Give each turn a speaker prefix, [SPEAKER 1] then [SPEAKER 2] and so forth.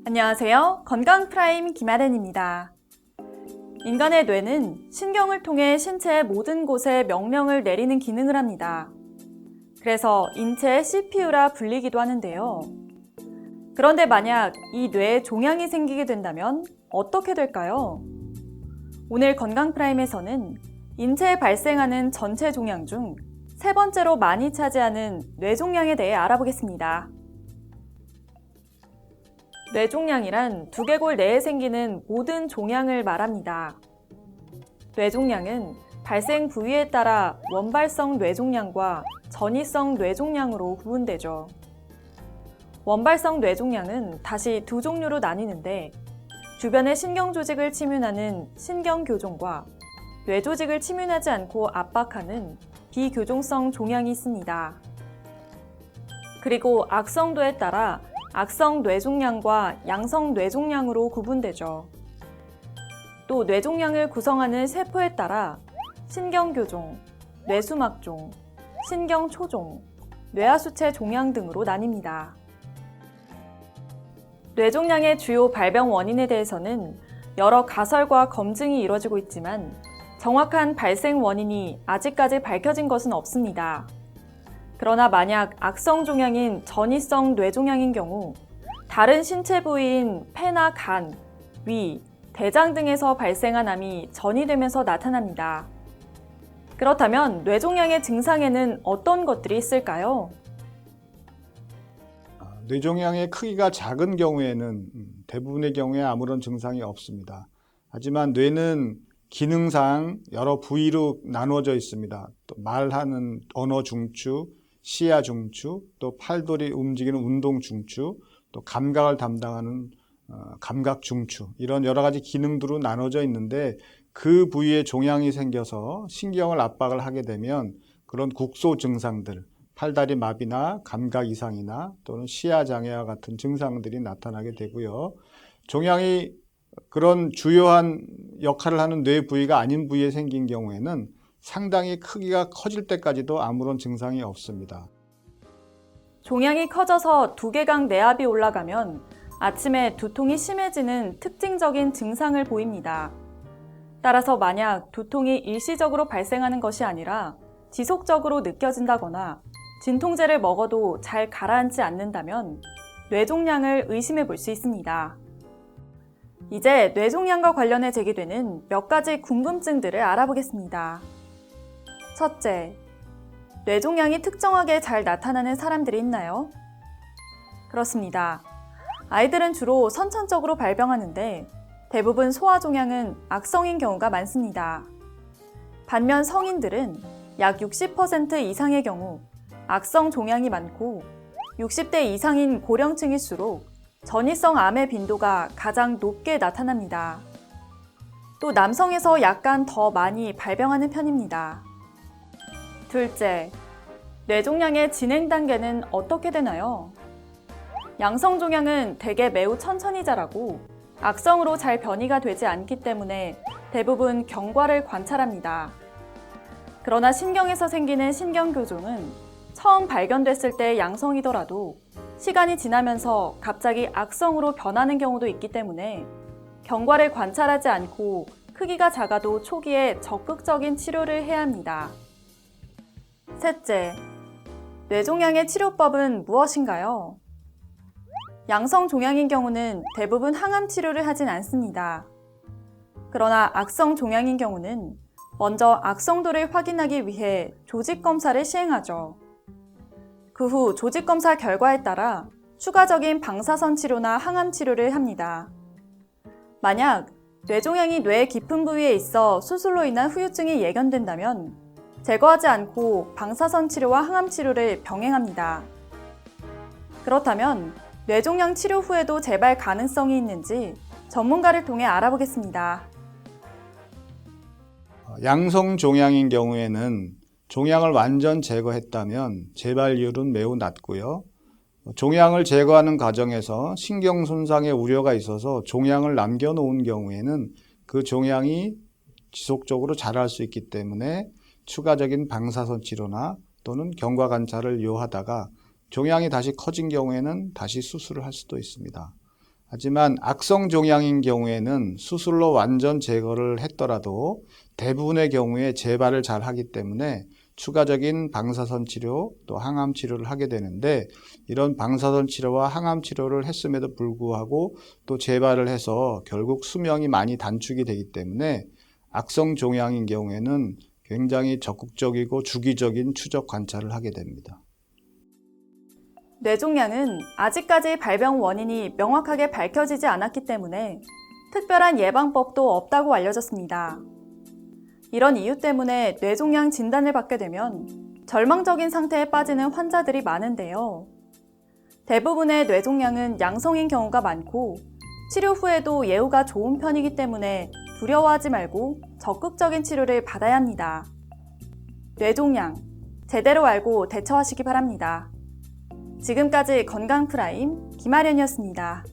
[SPEAKER 1] 안녕하세요. 건강프라임 김아렌입니다. 인간의 뇌는 신경을 통해 신체의 모든 곳에 명령을 내리는 기능을 합니다. 그래서 인체의 CPU라 불리기도 하는데요. 그런데 만약 이 뇌에 종양이 생기게 된다면 어떻게 될까요? 오늘 건강프라임에서는 인체에 발생하는 전체 종양 중 세 번째로 많이 차지하는 뇌종양에 대해 알아보겠습니다. 뇌종양이란 두개골 내에 생기는 모든 종양을 말합니다. 뇌종양은 발생 부위에 따라 원발성 뇌종양과 전이성 뇌종양으로 구분되죠. 원발성 뇌종양은 다시 두 종류로 나뉘는데 주변의 신경조직을 침윤하는 신경교종과 뇌조직을 침윤하지 않고 압박하는 비교종성 종양이 있습니다. 그리고 악성도에 따라 악성 뇌종양과 양성 뇌종양으로 구분되죠. 또 뇌종양을 구성하는 세포에 따라 신경교종, 뇌수막종, 신경초종, 뇌하수체 종양 등으로 나뉩니다. 뇌종양의 주요 발병 원인에 대해서는 여러 가설과 검증이 이루어지고 있지만 정확한 발생 원인이 아직까지 밝혀진 것은 없습니다. 그러나 만약 악성 종양인 전이성 뇌종양인 경우 다른 신체 부위인 폐나 간, 위, 대장 등에서 발생한 암이 전이되면서 나타납니다. 그렇다면 뇌종양의 증상에는 어떤 것들이 있을까요?
[SPEAKER 2] 뇌종양의 크기가 작은 경우에는 대부분의 경우에 아무런 증상이 없습니다. 하지만 뇌는 기능상 여러 부위로 나누어져 있습니다. 또 말하는 언어 중추, 시야 중추, 또 팔돌이 움직이는 운동 중추, 또 감각을 담당하는 감각 중추, 이런 여러 가지 기능들로 나눠져 있는데 그 부위에 종양이 생겨서 신경을 압박을 하게 되면 그런 국소 증상들, 팔다리 마비나 감각 이상이나 또는 시야 장애와 같은 증상들이 나타나게 되고요. 종양이 그런 주요한 역할을 하는 뇌 부위가 아닌 부위에 생긴 경우에는 상당히 크기가 커질 때까지도 아무런 증상이 없습니다.
[SPEAKER 1] 종양이 커져서 두개강 내압이 올라가면 아침에 두통이 심해지는 특징적인 증상을 보입니다. 따라서 만약 두통이 일시적으로 발생하는 것이 아니라 지속적으로 느껴진다거나 진통제를 먹어도 잘 가라앉지 않는다면 뇌종양을 의심해 볼 수 있습니다. 이제 뇌종양과 관련해 제기되는 몇 가지 궁금증들을 알아보겠습니다. 첫째, 뇌종양이 특정하게 잘 나타나는 사람들이 있나요? 그렇습니다. 아이들은 주로 선천적으로 발병하는데 대부분 소아종양은 악성인 경우가 많습니다. 반면 성인들은 약 60% 이상의 경우 악성 종양이 많고 60대 이상인 고령층일수록 전이성 암의 빈도가 가장 높게 나타납니다. 또 남성에서 약간 더 많이 발병하는 편입니다. 둘째, 뇌종양의 진행 단계는 어떻게 되나요? 양성 종양은 대개 매우 천천히 자라고 악성으로 잘 변이가 되지 않기 때문에 대부분 경과를 관찰합니다. 그러나 신경에서 생기는 신경교종은 처음 발견됐을 때 양성이더라도 시간이 지나면서 갑자기 악성으로 변하는 경우도 있기 때문에 경과를 관찰하지 않고 크기가 작아도 초기에 적극적인 치료를 해야 합니다. 셋째, 뇌종양의 치료법은 무엇인가요? 양성 종양인 경우는 대부분 항암 치료를 하진 않습니다. 그러나 악성 종양인 경우는 먼저 악성도를 확인하기 위해 조직검사를 시행하죠. 그 후 조직검사 결과에 따라 추가적인 방사선 치료나 항암 치료를 합니다. 만약 뇌종양이 뇌 깊은 부위에 있어 수술로 인한 후유증이 예견된다면 제거하지 않고 방사선 치료와 항암 치료를 병행합니다. 그렇다면 뇌종양 치료 후에도 재발 가능성이 있는지 전문가를 통해 알아보겠습니다.
[SPEAKER 2] 양성 종양인 경우에는 종양을 완전 제거했다면 재발률은 매우 낮고요. 종양을 제거하는 과정에서 신경 손상의 우려가 있어서 종양을 남겨놓은 경우에는 그 종양이 지속적으로 자랄 수 있기 때문에 추가적인 방사선 치료나 또는 경과 관찰을 요하다가 종양이 다시 커진 경우에는 다시 수술을 할 수도 있습니다. 하지만 악성 종양인 경우에는 수술로 완전 제거를 했더라도 대부분의 경우에 재발을 잘 하기 때문에 추가적인 방사선 치료 또 항암 치료를 하게 되는데, 이런 방사선 치료와 항암 치료를 했음에도 불구하고 또 재발을 해서 결국 수명이 많이 단축이 되기 때문에 악성 종양인 경우에는 굉장히 적극적이고 주기적인 추적 관찰을 하게 됩니다.
[SPEAKER 1] 뇌종양은 아직까지 발병 원인이 명확하게 밝혀지지 않았기 때문에 특별한 예방법도 없다고 알려졌습니다. 이런 이유 때문에 뇌종양 진단을 받게 되면 절망적인 상태에 빠지는 환자들이 많은데요. 대부분의 뇌종양은 양성인 경우가 많고 치료 후에도 예후가 좋은 편이기 때문에 두려워하지 말고 적극적인 치료를 받아야 합니다. 뇌종양, 제대로 알고 대처하시기 바랍니다. 지금까지 건강프라임 김아련이었습니다.